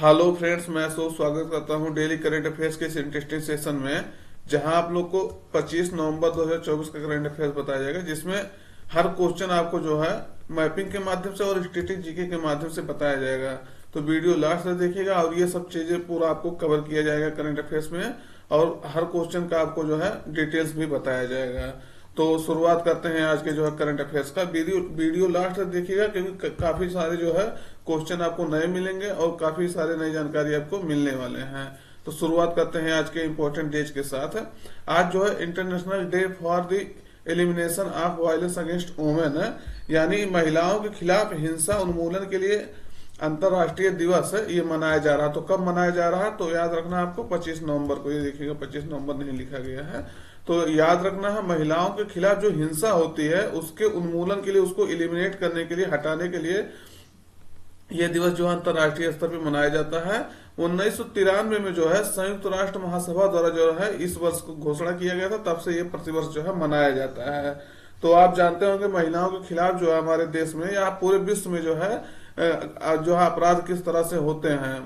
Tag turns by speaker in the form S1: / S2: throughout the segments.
S1: Hello friends, मैं स्वागत करता हूं डेली करंट अफेयर्स के इस इंटरेस्टिंग सेशन में, जहां आप लोग को 25 नवंबर 2024 का करंट अफेयर्स बताया जाएगा, जिसमें हर क्वेश्चन आपको जो है मैपिंग के माध्यम से और स्टैटिक जीके के माध्यम से बताया जाएगा। तो वीडियो लास्ट तक देखिएगा और ये सब चीजें पूरा आपको कवर किया जाएगा करंट अफेयर्स में, और हर क्वेश्चन का आपको जो है डिटेल्स भी बताया जाएगा। तो शुरुआत करते हैं आज के जो है करंट अफेयर्स का। वीडियो लास्ट तक देखिएगा, क्योंकि काफी सारे जो है क्वेश्चन आपको नए मिलेंगे और काफी सारे नई जानकारी आपको मिलने वाले हैं। तो शुरुआत करते हैं आज के इम्पोर्टेंट डेज के साथ। आज जो है international day for the elimination of violence against women है, यानी महिलाओं के खिलाफ हिंसा उन्मूलन के लिए अंतर्राष्ट्रीय दिवस है, ये मनाया जा रहा है। तो कब मनाया जा रहा है, तो याद रखना आपको 25 नवंबर को। ये देखिएगा 25 नवंबर नहीं लिखा गया है, तो याद रखना है महिलाओं के खिलाफ जो हिंसा होती है उसके उन्मूलन के लिए, उसको एलिमिनेट करने के लिए, हटाने के लिए यह दिवस जो है अंतर्राष्ट्रीय स्तर पर मनाया जाता है। 1993 में जो है संयुक्त राष्ट्र महासभा द्वारा जो है इस वर्ष को घोषणा किया गया था, तब से ये प्रतिवर्ष जो है मनाया जाता है। तो आप जानते होंगे महिलाओं के खिलाफ जो है हमारे देश में या पूरे विश्व में जो है अपराध किस तरह से होते हैं,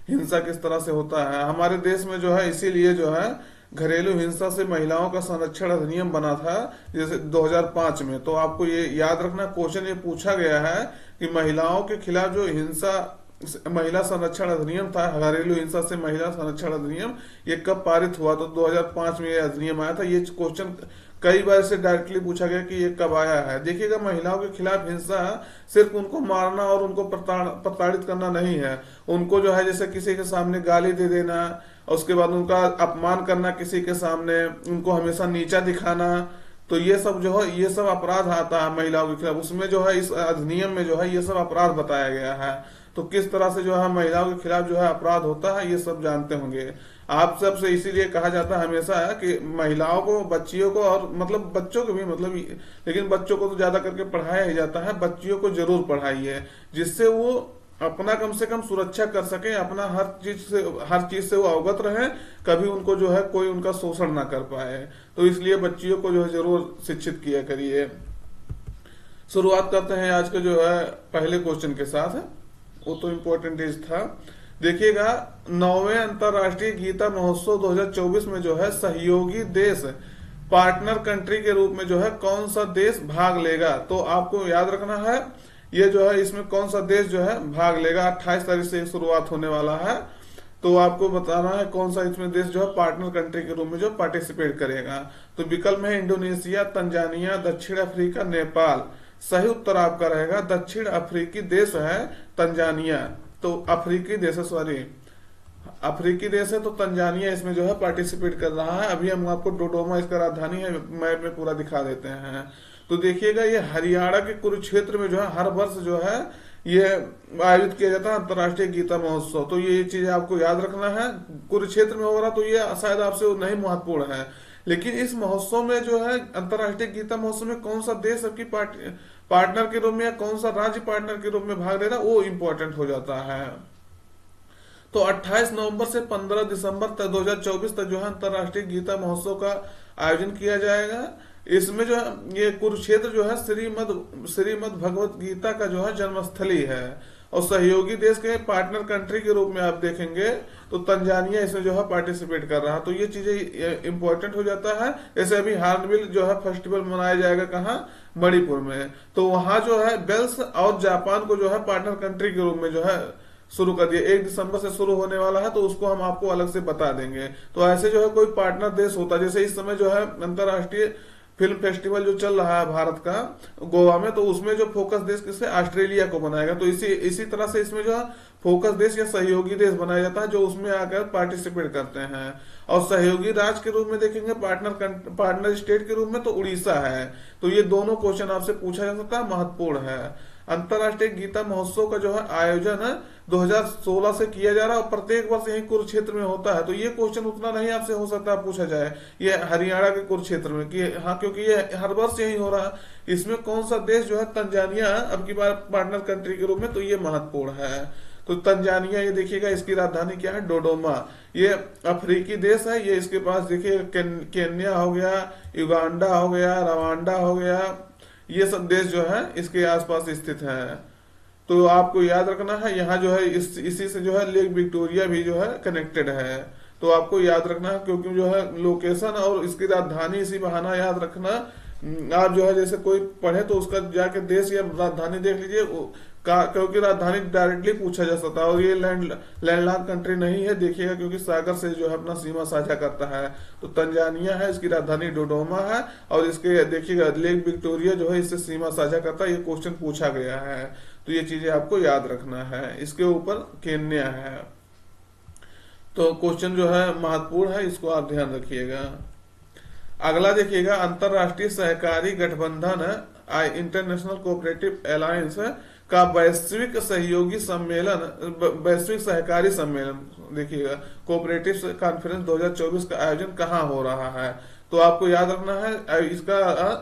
S1: हिंसा किस तरह से होता है। हमारे देश में जो है इसीलिए जो है घरेलू हिंसा से महिलाओं का संरक्षण अधिनियम बना था, जैसे 2005 में। तो आपको ये याद रखना, क्वेश्चन ये पूछा गया है कि महिलाओं के खिलाफ जो हिंसा महिला संरक्षण अधिनियम था, घरेलू हिंसा से महिला संरक्षण अधिनियम, ये कब पारित हुआ। तो 2005 में ये अधिनियम आया था। ये क्वेश्चन कई बार से डायरेक्टली पूछा गया कि ये कब आया है। देखिएगा, महिलाओं के खिलाफ हिंसा सिर्फ उनको मारना और उनको प्रताड़ित करना नहीं है। उनको जो है जैसे किसी के सामने गाली दे देना, उसके बाद उनका अपमान करना किसी के सामने, उनको हमेशा नीचा दिखाना, तो ये सब जो है ये सब अपराध आता है महिलाओं के खिलाफ। उसमें जो है इस अधिनियम में जो है ये सब अपराध बताया गया है। तो किस तरह से जो है महिलाओं के खिलाफ जो है अपराध होता है, ये सब जानते होंगे आप सबसे। इसीलिए कहा जाता है हमेशा है कि महिलाओं को, बच्चियों को, और मतलब बच्चों को भी, मतलब लेकिन बच्चों को तो ज्यादा करके पढ़ाया ही जाता है, बच्चियों को जरूर पढ़ाइए, जिससे वो अपना कम से कम सुरक्षा कर सके, अपना हर चीज से वो अवगत रहे, कभी उनको जो है कोई उनका शोषण ना कर पाए। तो इसलिए बच्चियों को जो है जरूर शिक्षित किया करिए। शुरुआत करते हैं आज के जो है पहले क्वेश्चन के साथ। वो तो इम्पोर्टेंट डेज था। देखिएगा, 9वें अंतर्राष्ट्रीय गीता महोत्सव 2024 में जो है सहयोगी देश, पार्टनर कंट्री के रूप में जो है कौन सा देश भाग लेगा। तो आपको याद रखना है ये जो है इसमें कौन सा देश जो है भाग लेगा। 28 तारीख से शुरुआत होने वाला है, तो आपको बताना है कौन सा इसमें देश जो है पार्टनर कंट्री के रूप में जो पार्टिसिपेट करेगा। तो विकल्प में इंडोनेशिया, तंजानिया, दक्षिण अफ्रीका, नेपाल। सही उत्तर आपका रहेगा दक्षिण अफ्रीकी देश है तंजानिया। तो अफ्रीकी देश है, सॉरी अफ्रीकी देश है, तो तंजानिया इसमें जो है पार्टिसिपेट कर रहा है। अभी हम आपको डोडोमा इसका राजधानी है, मैप में पूरा दिखा देते हैं। तो देखिएगा, ये हरियाणा के कुरुक्षेत्र में जो है हर वर्ष जो है ये आयोजित किया जाता है अंतर्राष्ट्रीय गीता महोत्सव। तो ये चीज आपको याद रखना है, कुरुक्षेत्र में हो रहा, तो ये शायद आपसे नहीं महत्वपूर्ण है, लेकिन इस महोत्सव में जो है अंतर्राष्ट्रीय गीता महोत्सव में कौन सा देश आपकी पार्टनर के रूप में या कौन सा राज्य पार्टनर के रूप में भाग ले रहा है, वो इम्पोर्टेंट हो जाता है। तो 28 नवंबर से 15 दिसंबर तक 2024 तक जो है अंतर्राष्ट्रीय गीता महोत्सव का आयोजन किया जाएगा। इसमें जो है ये कुरुक्षेत्र जो है श्रीमद भगवत गीता का जो है जन्मस्थली है, और सहयोगी देश के पार्टनर कंट्री के रूप में आप देखेंगे तो तंजानिया इसमें जो है पार्टिसिपेट कर रहा है। तो ये चीजें इंपॉर्टेंट हो जाता है। जैसे अभी हार्नबिल जो है फेस्टिवल मनाया जाएगा कहाँ, मणिपुर में, तो वहां जो है बेल्स और जापान को जो है पार्टनर कंट्री के रूप में जो है शुरू कर दिया। 1 दिसंबर से शुरू होने वाला है, तो उसको हम आपको अलग से बता देंगे। तो ऐसे जो है कोई पार्टनर देश होता है, जैसे इस समय जो है अंतर्राष्ट्रीय फिल्म फेस्टिवल जो चल रहा है भारत का गोवा में, तो उसमें जो फोकस देश किससे, ऑस्ट्रेलिया को बनाएगा। तो इसी तरह से इसमें जो है फोकस देश या सहयोगी देश बनाया जाता है, जो उसमें आकर पार्टिसिपेट करते हैं। और सहयोगी राज्य के रूप में देखेंगे, पार्टनर स्टेट के रूप में तो उड़ीसा है। तो ये दोनों क्वेश्चन आपसे पूछा जा सकता है, महत्वपूर्ण है। अंतर्राष्ट्रीय गीता महोत्सव का जो है आयोजन 2016 से किया जा रहा है, और प्रत्येक वर्ष यही कुरुक्षेत्र में होता है। तो ये क्वेश्चन उतना नहीं आपसे हो सकता पूछा जाए ये हरियाणा के कुरुक्षेत्र में कि हाँ, क्योंकि ये हर वर्ष यही हो रहा है। इसमें कौन सा देश जो है तंजानिया अब की बार पार्टनर कंट्री के रूप में, तो ये महत्वपूर्ण है। तो तंजानिया, ये देखिएगा इसकी राजधानी क्या है, डोडोमा। ये अफ्रीकी देश है। ये इसके पास देखिए केन्या हो गया, युगांडा हो गया, रवांडा हो गया, ये सब देश जो है इसके आसपास स्थित है। तो आपको याद रखना है यहाँ जो है इसी से जो है लेक विक्टोरिया भी जो है कनेक्टेड है। तो आपको याद रखना है, क्योंकि जो है लोकेशन और इसकी राजधानी इसी बहाना याद रखना। आप जो है जैसे कोई पढ़े तो उसका जाके देश या राजधानी देख लीजिए, क्योंकि राजधानी डायरेक्टली पूछा जा सकता है। और ये लैंडलॉक कंट्री नहीं है, देखिएगा, क्योंकि सागर से जो है अपना सीमा साझा करता है। तो तंजानिया है, इसकी राजधानी डोडोमा है, और इसके देखिएगा लेक विक्टोरिया जो है इससे सीमा साझा करता है। ये क्वेश्चन पूछा गया है, तो ये चीजें आपको याद रखना है। इसके ऊपर केन्या है। तो क्वेश्चन जो है महत्वपूर्ण है, इसको आप ध्यान रखिएगा। अगला देखिएगा, अंतरराष्ट्रीय सहकारी गठबंधन इंटरनेशनल कोऑपरेटिव अलायंस का वैश्विक सहयोगी सम्मेलन, वैश्विक सहकारी सम्मेलन देखिएगा कोऑपरेटिव कॉन्फ्रेंस 2024 का आयोजन कहाँ हो रहा है। तो आपको याद रखना है इसका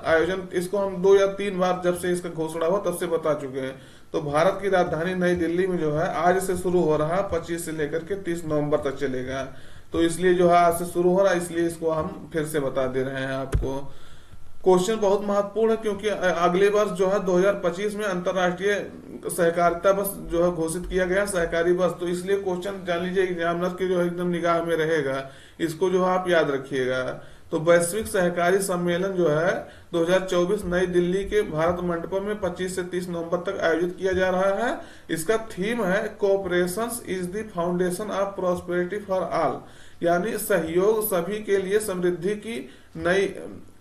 S1: आयोजन, इसको हम 2 या 3 बार जब से इसका घोषणा हुआ तब से बता चुके हैं। तो भारत की राजधानी नई दिल्ली में जो है आज से शुरू हो रहा है, 25 से लेकर के 30 नवंबर तक चलेगा। तो इसलिए जो है आज से शुरू हो रहा है, इसलिए इसको हम फिर से बता दे रहे हैं आपको। क्वेश्चन बहुत महत्वपूर्ण है, क्योंकि अगले वर्ष जो है 2025 में अंतरराष्ट्रीय सहकारिता वर्ष जो है घोषित किया गया, सहकारी वर्ष। तो इसलिए क्वेश्चन जान लीजिए एग्जामिनर के जो है एकदम निगाह में रहेगा, इसको जो आप याद रखिएगा। तो वैश्विक सहकारी सम्मेलन जो है 2024 नई दिल्ली के भारत मंडपम में 25 से 30 नवंबर तक आयोजित किया जा रहा है। इसका थीम है cooperation is the foundation of prosperity for all, यानी सहयोग सभी के लिए समृद्धि की नई,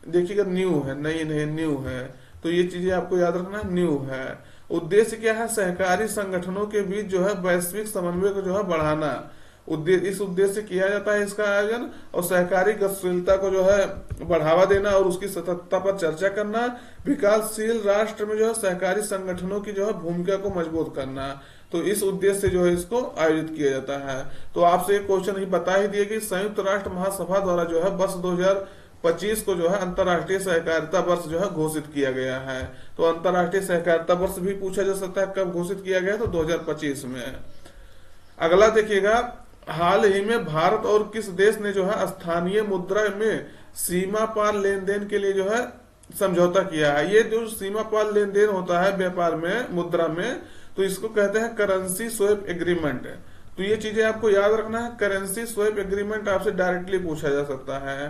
S1: देखिएगा न्यू है, नई नहीं न्यू है। तो ये चीजें आपको याद रखना, न्यू है। उद्देश्य क्या है, सहकारी संगठनों के बीच जो है वैश्विक समन्वय को जो है बढ़ाना, इस उद्देश्य से किया जाता है इसका आयोजन। और सहकारी गतिशीलता को जो है बढ़ावा देना और उसकी सततता पर चर्चा करना, विकासशील राष्ट्र में जो है सहकारी संगठनों की जो है भूमिका को मजबूत करना। तो इस उद्देश्य से जो है इसको आयोजित किया जाता है। तो आपसे एक क्वेश्चन ही बता ही दिए कि संयुक्त राष्ट्र महासभा द्वारा जो है वर्ष 2025 को जो है अंतरराष्ट्रीय सहकारिता वर्ष जो है घोषित किया गया है। तो अंतरराष्ट्रीय सहकारिता वर्ष भी पूछा जा सकता है कब घोषित किया गया, तो 2025 में। अगला देखिएगा, हाल ही में भारत और किस देश ने जो है स्थानीय मुद्रा में सीमा पार लेन देन के लिए जो है समझौता किया है। ये जो सीमा पार लेन देन होता है व्यापार में मुद्रा में, तो इसको कहते हैं करेंसी स्वैप एग्रीमेंट। तो ये चीजें आपको याद रखना है, करेंसी स्वैप एग्रीमेंट आपसे डायरेक्टली पूछा जा सकता है।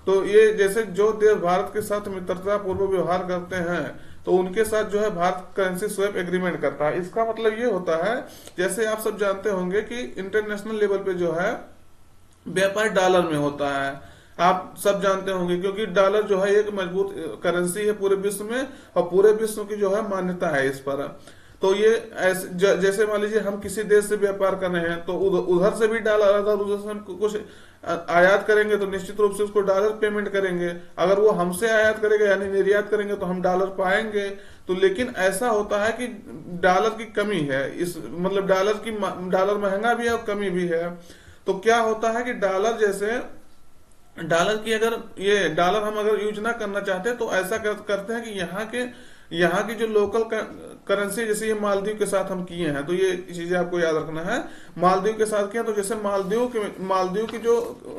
S1: तो ये जैसे जो देश भारत के साथ मित्रता पूर्व व्यवहार करते हैं, तो उनके साथ जो है भारत करेंसी स्वैप एग्रीमेंट करता है। इसका मतलब ये होता है, जैसे आप सब जानते होंगे कि इंटरनेशनल लेवल पे जो है व्यापार डॉलर में होता है, आप सब जानते होंगे, क्योंकि डॉलर जो है एक मजबूत करेंसी है पूरे विश्व में, और पूरे विश्व की जो है मान्यता है इस पर। तो ये जैसे मान लीजिए हम किसी देश से व्यापार कर रहे हैं, तो उधर से भी डॉलर, अगर उधर से हम कुछ आयात करेंगे तो निश्चित रूप से उसको डॉलर पेमेंट करेंगे। अगर वो हमसे आयात करेगा यानी निर्यात करेंगे तो हम डॉलर पाएंगे। तो लेकिन ऐसा होता है कि डॉलर की कमी है, इस मतलब डॉलर महंगा भी है और कमी भी है। तो क्या होता है कि डॉलर की अगर ये डॉलर हम अगर यूज ना करना चाहते तो ऐसा करते हैं कि यहाँ की जो लोकल करेंसी, जैसे ये मालदीव के साथ हम किए हैं, तो ये चीजें आपको याद रखना है। मालदीव के साथ किया तो जैसे मालदीव की जो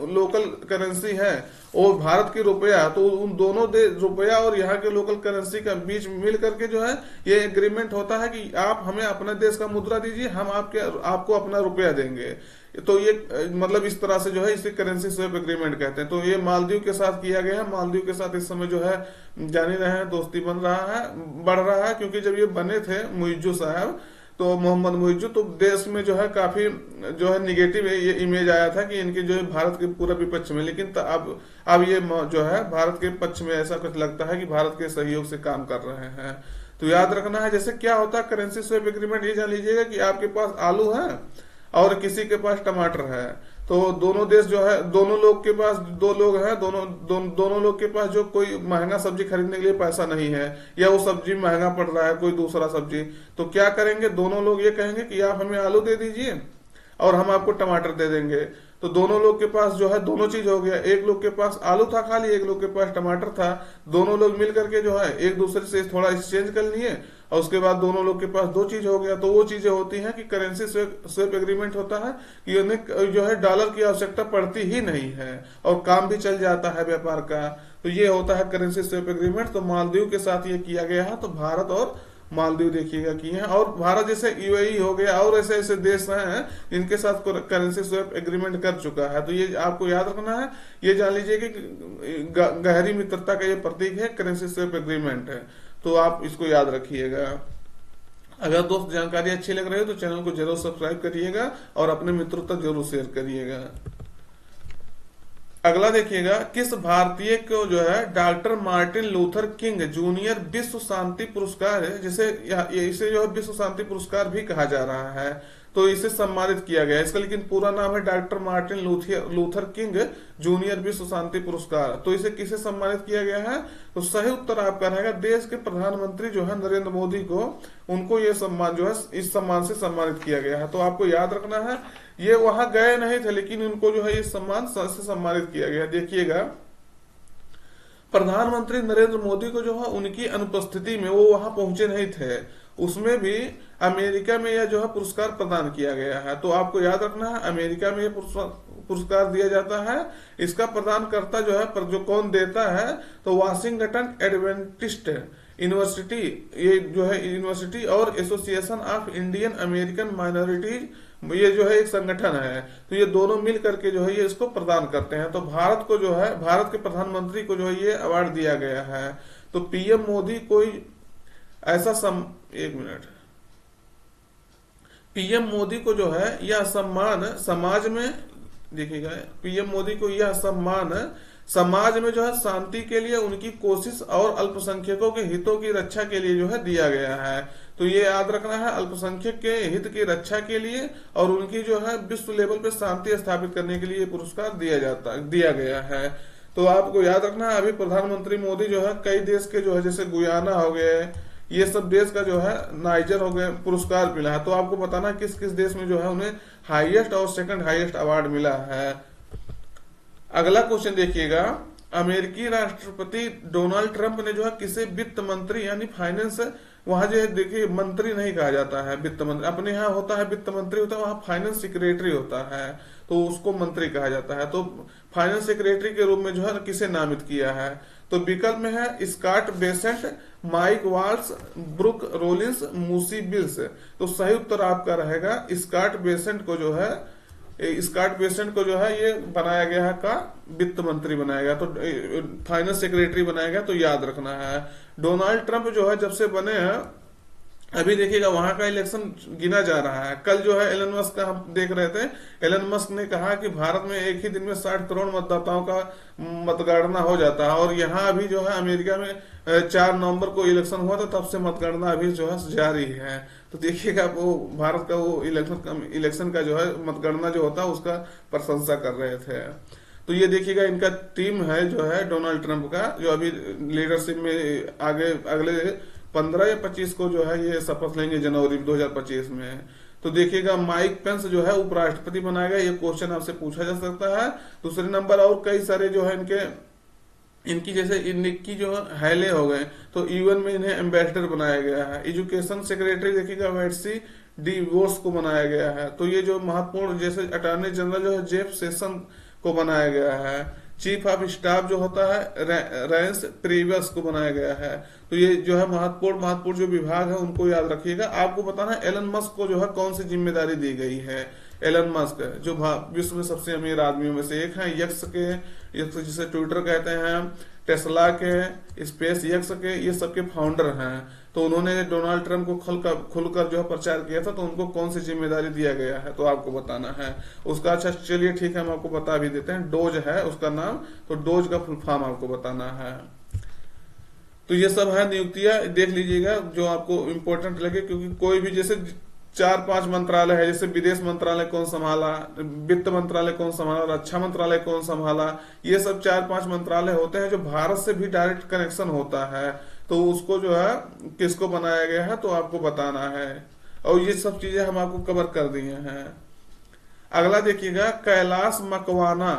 S1: लोकल करेंसी है वो भारत की रुपया, तो उन दोनों रुपया और यहाँ के लोकल करेंसी का बीच मिल करके जो है ये एग्रीमेंट होता है कि आप हमें अपने देश का मुद्रा दीजिए, हम आपको अपना रुपया देंगे। तो ये मतलब इस तरह से जो है इसे करेंसी स्वैप एग्रीमेंट कहते हैं। तो ये मालदीव के साथ किया गया है। मालदीव के साथ इस समय जो है जान ही रहे हैं दोस्ती बढ़ रहा है, क्योंकि जब ये बने थे मुइज्जू साहब, तो मोहम्मद मुइज्जू, तो देश में जो है काफी जो है निगेटिव ये इमेज आया था कि इनके जो है भारत के पूरा विपक्ष में, लेकिन अब ये जो है भारत के पक्ष में ऐसा कुछ लगता है कि भारत के सहयोग से काम कर रहे हैं। तो याद रखना है, जैसे क्या होता है करेंसी स्वैप एग्रीमेंट, ये जान लीजिएगा कि आपके पास आलू है और किसी के पास टमाटर है, तो दोनों देश जो है, दोनों लोग के पास, 2 लोग हैं, दोनों लोग के पास जो कोई महंगा सब्जी खरीदने के लिए पैसा नहीं है, या वो सब्जी महंगा पड़ रहा है कोई दूसरा सब्जी, तो क्या करेंगे, दोनों लोग ये कहेंगे कि आप हमें आलू दे दीजिए और हम आपको टमाटर दे देंगे। तो दोनों लोग के पास जो है दोनों चीज हो गया, एक लोग के पास आलू था खाली, एक लोग के पास टमाटर था, दोनों लोग मिल करके जो है एक दूसरे से थोड़ा एक्सचेंज कर लिए और उसके बाद दोनों लोग के पास 2 चीज हो गया। तो वो चीजें होती हैं कि करेंसी स्वैप एग्रीमेंट होता है कि उन्हें जो है डॉलर की आवश्यकता पड़ती ही नहीं है और काम भी चल जाता है व्यापार का। तो ये होता है करेंसी स्वैप एग्रीमेंट। तो मालदीव के साथ ये किया गया है। तो भारत और मालदीव देखिएगा किए हैं, और भारत जैसे यूएई हो गया और ऐसे ऐसे देश हैं जिनके साथ करेंसी स्वैप एग्रीमेंट कर चुका है। तो ये आपको याद रखना है, ये जान लीजिए कि गहरी मित्रता का ये प्रतीक है, करेंसी स्वैप एग्रीमेंट है। तो आप इसको याद रखिएगा। अगर दोस्त जानकारी अच्छी लग रही है तो चैनल को जरूर सब्सक्राइब करिएगा और अपने मित्रों तक जरूर शेयर करिएगा। अगला देखिएगा, किस भारतीय को जो है doctor Martin Luther king junior विश्व शांति पुरस्कार है, जिसे इसे जो है विश्व शांति पुरस्कार भी कहा जा रहा है, तो इसे सम्मानित किया गया। इसका लेकिन पूरा नाम है doctor Martin Luther king junior विश्व शांति पुरस्कार। तो इसे किसे सम्मानित किया गया है? तो सही उत्तर आपका रहेगा देश के प्रधानमंत्री जो है नरेंद्र मोदी को, उनको ये सम्मान जो है इस सम्मान से सम्मानित किया गया है। तो आपको याद रखना है, ये वहां गए नहीं थे लेकिन उनको जो है इस सम्मान से सम्मानित किया गया। देखिएगा, प्रधानमंत्री नरेंद्र मोदी को जो है उनकी अनुपस्थिति में, वो वहां पहुंचे नहीं थे, उसमें भी अमेरिका में यह जो है पुरस्कार प्रदान किया गया है। तो आपको याद रखना है, अमेरिका में यह पुरस्कार दिया जाता है। इसका प्रदान करता जो है, पर जो कौन देता है, तो वाशिंगटन एडवेंटिस्ट यूनिवर्सिटी, ये जो है यूनिवर्सिटी और association of Indian American minorities, ये जो है एक संगठन है। तो ये दोनों मिल करके जो है ये इसको प्रदान करते हैं। तो भारत को जो है, भारत के प्रधानमंत्री को जो है ये अवार्ड दिया गया है। तो पीएम मोदी कोई ऐसा पीएम मोदी को जो है यह सम्मान समाज में, देखिएगा, पीएम मोदी को यह सम्मान समाज में जो है शांति के लिए उनकी कोशिश और अल्पसंख्यकों के हितों की रक्षा के लिए जो है दिया गया है। तो ये याद रखना है, अल्पसंख्यक के हित की रक्षा के लिए और उनकी जो है विश्व लेवल पे शांति स्थापित करने के लिए पुरस्कार दिया गया है। तो आपको याद रखना है, अभी प्रधानमंत्री मोदी जो है कई देश के जो है, जैसे गुयाना हो गए, ये सब देश का जो है, नाइजर हो गए, पुरस्कार मिला है। तो आपको बताना किस किस देश में जो है उन्हें हाईएस्ट और सेकंड हाईएस्ट अवार्ड मिला है। अगला क्वेश्चन देखिएगा, अमेरिकी राष्ट्रपति डोनाल्ड ट्रंप ने जो है किसे वित्त मंत्री यानी फाइनेंस, वहां जो है देखिए मंत्री नहीं कहा जाता है, वित्त मंत्री अपने यहाँ होता है, वित्त मंत्री होता है, वहां फाइनेंस सेक्रेटरी होता है, तो उसको मंत्री कहा जाता है। तो फाइनेंस सेक्रेटरी के रूप में जो है किसे नामित किया है? तो विकल्प में है Scott Bessent, Mike Waltz, Brooke Rollins, मूसी बिल्स। तो सही उत्तर आपका रहेगा स्कॉट बेसेंट को जो है, स्कॉट बेसेंट को जो है ये बनाया गया है का वित्त मंत्री बनाया गया, तो फाइनेंस सेक्रेटरी बनाया गया। तो याद रखना है, डोनाल्ड ट्रंप जो है जब से बने हैं, अभी देखिएगा वहां का इलेक्शन गिना जा रहा है। कल जो है एलन मस्क का हम देख रहे थे, एलन मस्क ने कहा कि भारत में एक ही दिन में 60 करोड़ मतदाताओं का मतगणना हो जाता है, और यहाँ अभी जो है अमेरिका में 4 नवंबर को इलेक्शन हुआ था, तब से मतगणना अभी जो है जारी है। तो देखिएगा वो भारत का वो इलेक्शन का जो है मतगणना जो होता है उसका प्रशंसा कर रहे थे। तो ये देखिएगा इनका टीम है जो है डोनाल्ड ट्रंप का, जो अभी लीडरशिप में आगे अगले 15 या 25 को जो है ये शपथ लेंगे जनवरी 2025 में। तो देखिएगा माइक पेंस जो है उपराष्ट्रपति बनाया गया, ये क्वेश्चन आपसे पूछा जा सकता है। दूसरे नंबर और कई सारे जो है इनकी जैसे इनकी जो हैले हो गए, तो यूएन में इन्हें एम्बेसडर बनाया गया है। एजुकेशन सेक्रेटरी देखिएगा वेट्सी डी वोर्स को बनाया गया है। तो ये जो महत्वपूर्ण, जैसे अटॉर्नी जनरल जो है जेफ सेशन को बनाया गया है। चीफ ऑफ स्टाफ जो होता है रेंस प्रीवियस को बनाया गया है। तो ये जो है महत्वपूर्ण जो विभाग है उनको याद रखिएगा। आपको बताना है एलन मस्क को जो है कौन सी जिम्मेदारी दी गई है। एलन मस्क जो विश्व में सबसे अमीर आदमियों में से एक है, यक्स जिसे ट्विटर कहते हैं, टेस्ला के, स्पेस एक्स के, ये सबके फाउंडर हैं। तो उन्होंने डोनाल्ड ट्रंप को खुलकर जो है प्रचार किया था, तो उनको कौन सी जिम्मेदारी दिया गया है तो आपको बताना है उसका। अच्छा चलिए ठीक है, हम आपको बता भी देते हैं, डोज है उसका नाम, तो डोज का फुल फॉर्म आपको बताना है। तो ये सब है नियुक्तियां, देख लीजिएगा जो आपको इम्पोर्टेंट लगे, क्योंकि कोई भी जैसे 4-5 मंत्रालय है, जैसे विदेश मंत्रालय कौन संभाला, वित्त मंत्रालय कौन संभाला, रक्षा मंत्रालय कौन संभाला, ये सब 4-5 मंत्रालय होते हैं जो भारत से भी डायरेक्ट कनेक्शन होता है। तो उसको जो है किसको बनाया गया है तो आपको बताना है, और ये सब चीजें हम आपको कवर कर दिए हैं। अगला देखिएगा, कैलाश मकवाना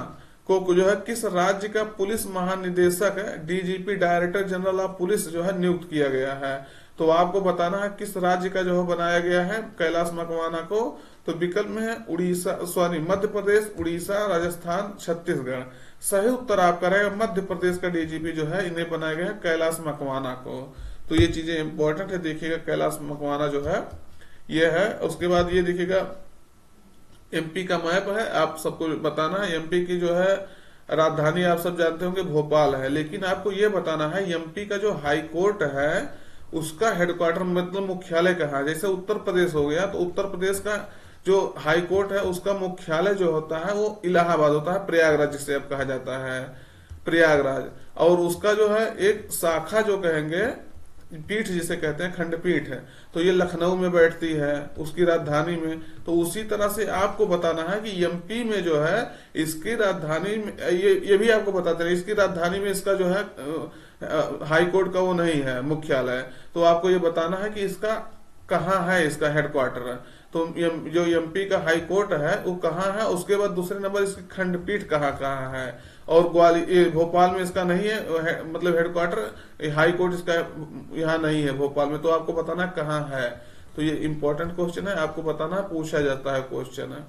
S1: को जो है किस राज्य का पुलिस महानिदेशक DGP director general of police जो है नियुक्त किया गया है। तो आपको बताना है किस राज्य का जो है बनाया गया है कैलाश मकवाना को। तो विकल्प में है मध्य प्रदेश, उड़ीसा, राजस्थान, छत्तीसगढ़। सही उत्तर आपका रहेगा मध्य प्रदेश का डीजीपी जो है इन्हें बनाया गया है कैलाश मकवाना को। तो ये चीजें इंपॉर्टेंट है। देखिएगा कैलाश मकवाना जो है ये है। उसके बाद ये देखिएगा एमपी का मैप है, आप सबको बताना है। एमपी की जो है राजधानी आप सब जानते होंगे भोपाल है, लेकिन आपको ये बताना है एमपी का जो हाई कोर्ट है उसका हेडक्वार्टर मतलब मुख्यालय कहाँ है। जैसे उत्तर प्रदेश हो गया तो उत्तर प्रदेश का जो हाई कोर्ट है उसका मुख्यालय जो होता है वो इलाहाबाद होता है, प्रयागराज जिसे अब कहा जाता है प्रयागराज। और उसका जो है एक शाखा जो कहेंगे पीठ जिसे कहते हैं खंडपीठ है, तो ये लखनऊ में बैठती है उसकी राजधानी में। तो उसी तरह से आपको बताना है कि एमपी में जो है इसकी राजधानी में ये भी आपको बताते हैं इसकी राजधानी में इसका जो है हाई कोर्ट का वो नहीं है मुख्यालय। तो आपको ये बताना है कि इसका कहाँ है इसका हेडक्वार्टर है। तो जो एमपी का हाई कोर्ट है वो कहाँ है, उसके बाद दूसरे नंबर इसकी खंडपीठ कहाँ कहाँ है। और ग्वालियर भोपाल में इसका नहीं है मतलब हेडक्वार्टर, हाई कोर्ट इसका यहाँ नहीं है भोपाल में। तो आपको बताना कहाँ है। तो ये इंपॉर्टेंट क्वेश्चन है, आपको बताना पूछा जाता है क्वेश्चन है।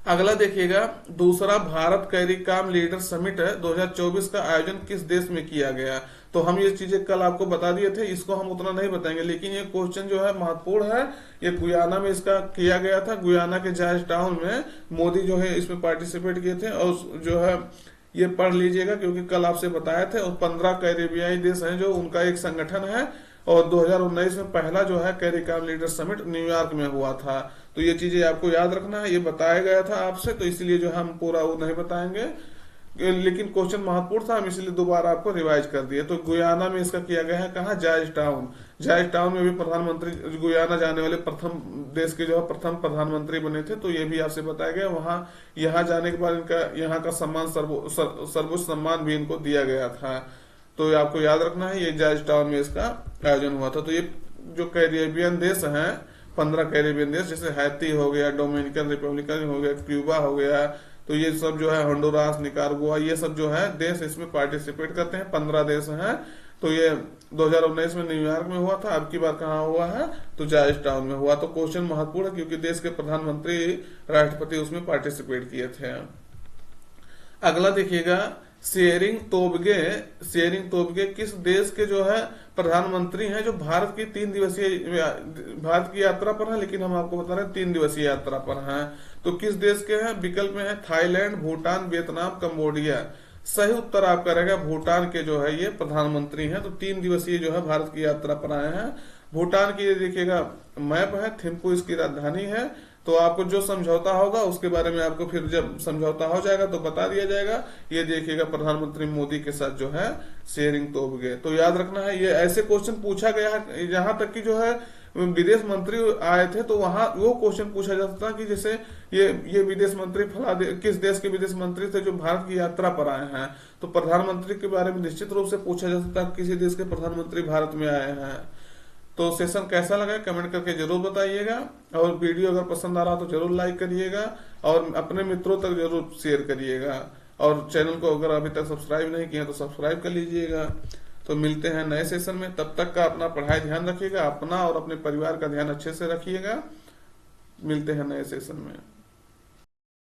S1: अगला देखिएगा दूसरा भारत कैरिकॉम लीडर समिट है 2024 का आयोजन किस देश में किया गया। तो हम ये चीजें कल आपको बता दिए थे, इसको हम उतना नहीं बताएंगे, लेकिन ये क्वेश्चन जो है महत्वपूर्ण है। ये गुयाना में इसका किया गया था, गुयाना के जॉर्ज टाउन में मोदी जो है इसमें पार्टिसिपेट किए थे। और जो है ये पढ़ लीजिएगा क्योंकि कल आपसे बताए थे। और 15 कैरिबियाई देश हैं जो उनका एक संगठन है। और 2019 में पहला जो है कैरिकॉम लीडर समिट न्यूयॉर्क में हुआ था। तो ये चीजें आपको याद रखना है, ये बताया गया था आपसे, तो इसलिए जो हम पूरा वो नहीं बताएंगे, लेकिन क्वेश्चन महत्वपूर्ण था हम इसलिए दोबारा आपको रिवाइज कर दिए। तो गुयाना में इसका किया गया है कहाँ, जॉर्ज टाउन। जॉर्ज टाउन में भी प्रधानमंत्री गुयाना जाने वाले प्रथम देश के जो है प्रथम प्रधानमंत्री बने थे। तो ये भी आपसे बताया गया। वहां यहाँ जाने के बाद इनका यहाँ का सम्मान सर्वोच्च सम्मान भी इनको दिया गया था। तो आपको याद रखना है ये जॉर्ज टाउन में इसका आयोजन हुआ था। तो ये जो कैरेबियन देश हैं 15 कैरेबियन देश, जैसे हैती हो गया, डोमिनिकन रिपब्लिक हो गया, क्यूबा हो गया, तो ये सब जो है होंडुरास, निकारागुआ, ये सब जो है देश इसमें पार्टिसिपेट करते हैं। 15 देश हैं। तो ये 2019 में न्यूयॉर्क में हुआ था, अब की बार कहाँ हुआ है तो जॉर्ज टाउन में हुआ। तो क्वेश्चन महत्वपूर्ण है क्योंकि देश के प्रधानमंत्री राष्ट्रपति उसमें पार्टिसिपेट किए थे। अगला देखिएगा शेरिंग तोब्गे किस देश के जो है प्रधानमंत्री हैं जो भारत की 3 दिवसीय भारत की यात्रा पर है, लेकिन हम आपको बता रहे हैं 3 दिवसीय यात्रा पर हैं। तो किस देश के हैं, विकल्प में है थाईलैंड, भूटान, वियतनाम, कंबोडिया। सही उत्तर आपका रहेगा भूटान के जो है ये प्रधानमंत्री हैं। तो 3 दिवसीय जो है भारत की यात्रा पर आए हैं। भूटान की ये देखिएगा मैप है, थिम्पू इसकी राजधानी है। तो आपको जो समझौता होगा उसके बारे में आपको फिर जब समझौता हो जाएगा तो बता दिया जाएगा। ये देखिएगा प्रधानमंत्री मोदी के साथ जो है शेरिंग तोब्गे। तो याद रखना है ये ऐसे क्वेश्चन पूछा गया है, यहाँ तक कि जो है विदेश मंत्री आए थे तो वहां वो क्वेश्चन पूछा जाता था कि जैसे ये विदेश मंत्री किस देश के विदेश मंत्री थे जो भारत की यात्रा पर आए हैं। तो प्रधानमंत्री के बारे में निश्चित रूप से पूछा जा सकता है किसी देश के प्रधानमंत्री भारत में आए हैं। तो सेशन कैसा लगा कमेंट करके जरूर बताइएगा। और वीडियो अगर पसंद आ रहा तो जरूर लाइक करिएगा और अपने मित्रों तक जरूर शेयर करिएगा। और चैनल को अगर अभी तक सब्सक्राइब नहीं किया तो सब्सक्राइब कर लीजिएगा। तो मिलते हैं नए सेशन में, तब तक का अपना पढ़ाई ध्यान रखिएगा, अपना और अपने परिवार का ध्यान अच्छे से रखिएगा। मिलते हैं नए सेशन में।